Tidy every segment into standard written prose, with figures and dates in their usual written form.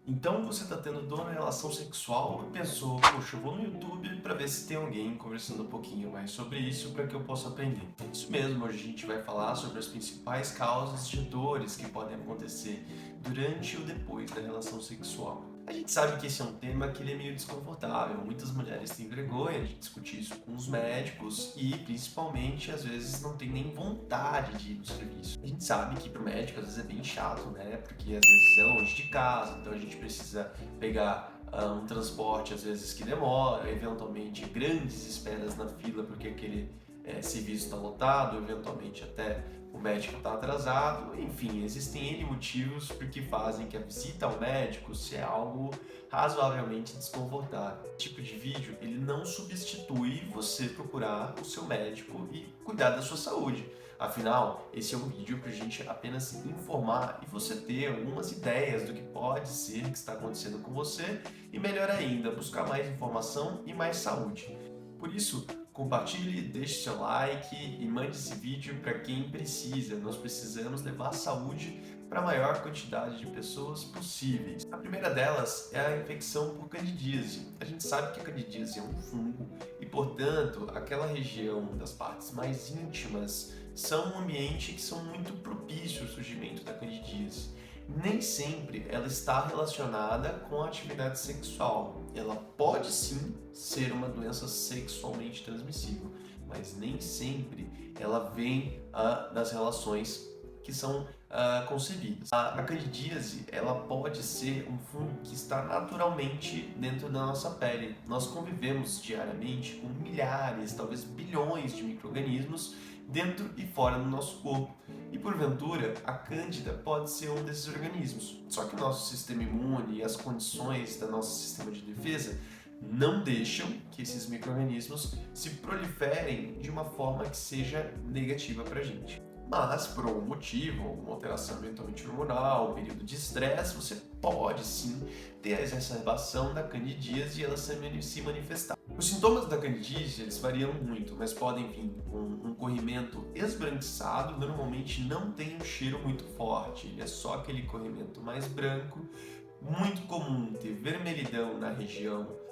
Então você está tendo dor na relação sexual e pensou, poxa, eu vou no YouTube para ver se tem alguém conversando um pouquinho mais sobre isso para que eu possa aprender. Isso mesmo, hoje a gente vai falar sobre as principais causas de dores que podem acontecer durante ou depois da relação sexual. A gente sabe que esse é um tema que ele é meio desconfortável. Muitas mulheres têm vergonha de discutir isso com os médicos e, principalmente, às vezes não tem nem vontade de ir no serviço. A gente sabe que para o médico às vezes é bem chato, né? Porque às vezes é longe de casa, então a gente precisa pegar um transporte às vezes que demora, eventualmente grandes esperas na fila porque aquele serviço está lotado, eventualmente até o médico está atrasado, enfim, existem N motivos porque fazem que a visita ao médico seja algo razoavelmente desconfortável. Esse tipo de vídeo, ele não substitui você procurar o seu médico e cuidar da sua saúde. Afinal, esse é um vídeo para a gente apenas informar e você ter algumas ideias do que pode ser que está acontecendo com você e, melhor ainda, buscar mais informação e mais saúde. Por isso, compartilhe, deixe seu like e mande esse vídeo para quem precisa. Nós precisamos levar saúde para a maior quantidade de pessoas possíveis. A primeira delas é a infecção por candidíase. A gente sabe que a candidíase é um fungo e, portanto, aquela região das partes mais íntimas são um ambiente que são muito propícios ao surgimento da candidíase. Nem sempre ela está relacionada com a atividade sexual. Ela pode sim ser uma doença sexualmente transmissível, mas nem sempre ela vem das relações que são concebidas. A candidíase, ela pode ser um fungo que está naturalmente dentro da nossa pele. Nós convivemos diariamente com milhares, talvez bilhões de micro-organismos dentro e fora do nosso corpo. E porventura, a cândida pode ser um desses organismos. Só que o nosso sistema imune e as condições do nosso sistema de defesa não deixam que esses micro-organismos se proliferem de uma forma que seja negativa para a gente. Mas, por algum motivo, alguma alteração eventualmente hormonal, período de estresse, você pode sim ter a exacerbação da candidíase e ela se manifestar. Os sintomas da candidíase eles variam muito, mas podem vir com um corrimento esbranquiçado, normalmente não tem um cheiro muito forte, ele é só aquele corrimento mais branco, muito comum ter vermelhidão na região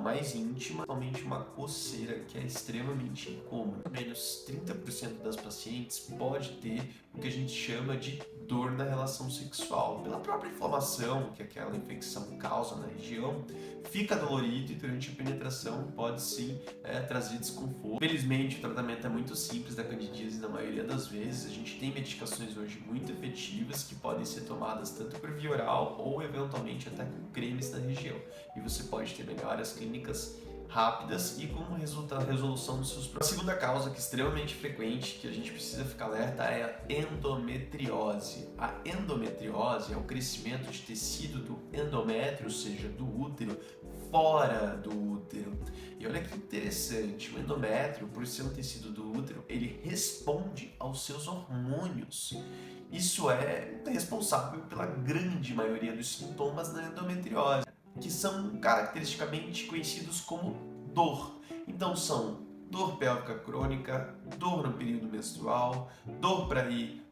mais íntima, somente uma coceira que é extremamente incômoda. Pelo menos 30% das pacientes pode ter o que a gente chama de dor na relação sexual. Pela própria inflamação que aquela infecção causa na região, fica dolorido e durante a penetração pode sim trazer desconforto. Felizmente o tratamento é muito simples da candidíase na maioria das vezes. A gente tem medicações hoje muito efetivas que podem ser tomadas tanto por via oral ou eventualmente até com cremes na região. E você pode ter melhoras clínicas rápidas e com resultado, resolução dos seus problemas. A segunda causa que é extremamente frequente, que a gente precisa ficar alerta, é a endometriose. A endometriose é o crescimento de tecido do endométrio, ou seja, do útero, fora do útero. E olha que interessante, o endométrio, por ser um tecido do útero, ele responde aos seus hormônios. Isso é responsável pela grande maioria dos sintomas da endometriose, que são caracteristicamente conhecidos como dor. Então são dor pélvica crônica, dor no período menstrual, dor para ir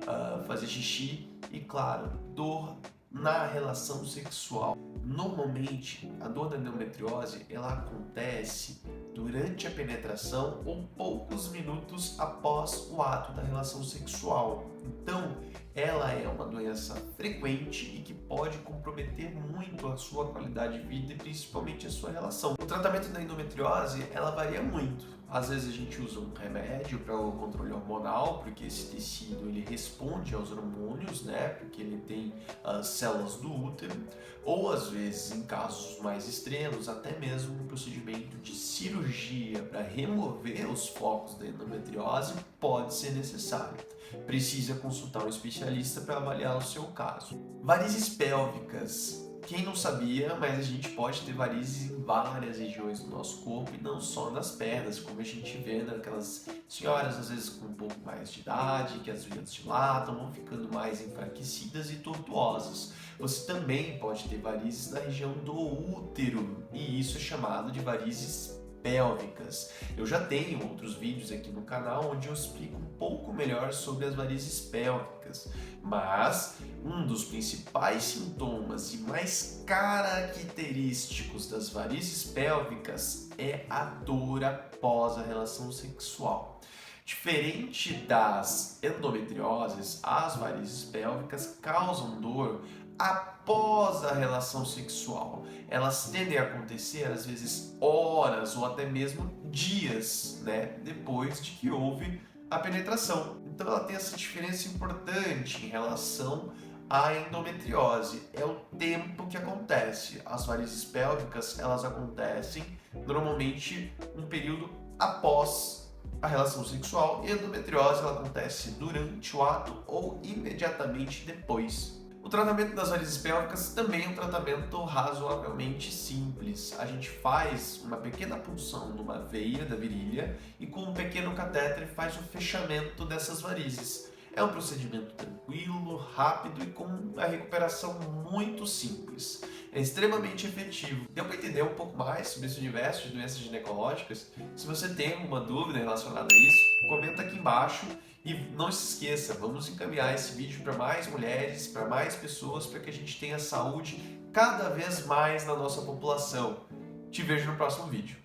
fazer xixi e, claro, dor na relação sexual. Normalmente, a dor da endometriose ela acontece durante a penetração ou poucos minutos após o ato da relação sexual. Então, ela é uma doença frequente e que pode comprometer muito a sua qualidade de vida e principalmente a sua relação. O tratamento da endometriose, ela varia muito. Às vezes a gente usa um remédio para o controle hormonal, porque esse tecido ele responde aos hormônios, né? Porque ele tem células do útero. Ou às vezes, em casos mais extremos, até mesmo um procedimento de cirurgia para remover os focos da endometriose pode ser necessário. Precisa consultar um especialista para avaliar o seu caso. Varizes pélvicas. Quem não sabia, mas a gente pode ter varizes em várias regiões do nosso corpo e não só nas pernas, como a gente vê naquelas senhoras às vezes com um pouco mais de idade, que as veias dilatam, vão ficando mais enfraquecidas e tortuosas. Você também pode ter varizes na região do útero e isso é chamado de varizes pélvicas. Eu já tenho outros vídeos aqui no canal onde eu explico um pouco melhor sobre as varizes pélvicas, mas um dos principais sintomas e mais característicos das varizes pélvicas é a dor após a relação sexual. Diferente das endometrioses, as varizes pélvicas causam dor após a relação sexual. Elas tendem a acontecer às vezes horas ou até mesmo dias, né, depois de que houve a penetração. Então ela tem essa diferença importante em relação à endometriose. É o tempo que acontece. As varizes pélvicas, elas acontecem normalmente um período após a relação sexual, e a endometriose ela acontece durante o ato ou imediatamente depois. O tratamento das varizes pélvicas também é um tratamento razoavelmente simples. A gente faz uma pequena punção numa veia da virilha e com um pequeno catéter faz o fechamento dessas varizes. É um procedimento tranquilo, rápido e com uma recuperação muito simples. É extremamente efetivo. Deu para entender um pouco mais sobre esse universo de doenças ginecológicas? Se você tem alguma dúvida relacionada a isso, comenta aqui embaixo e não se esqueça, vamos encaminhar esse vídeo para mais mulheres, para mais pessoas, para que a gente tenha saúde cada vez mais na nossa população. Te vejo no próximo vídeo.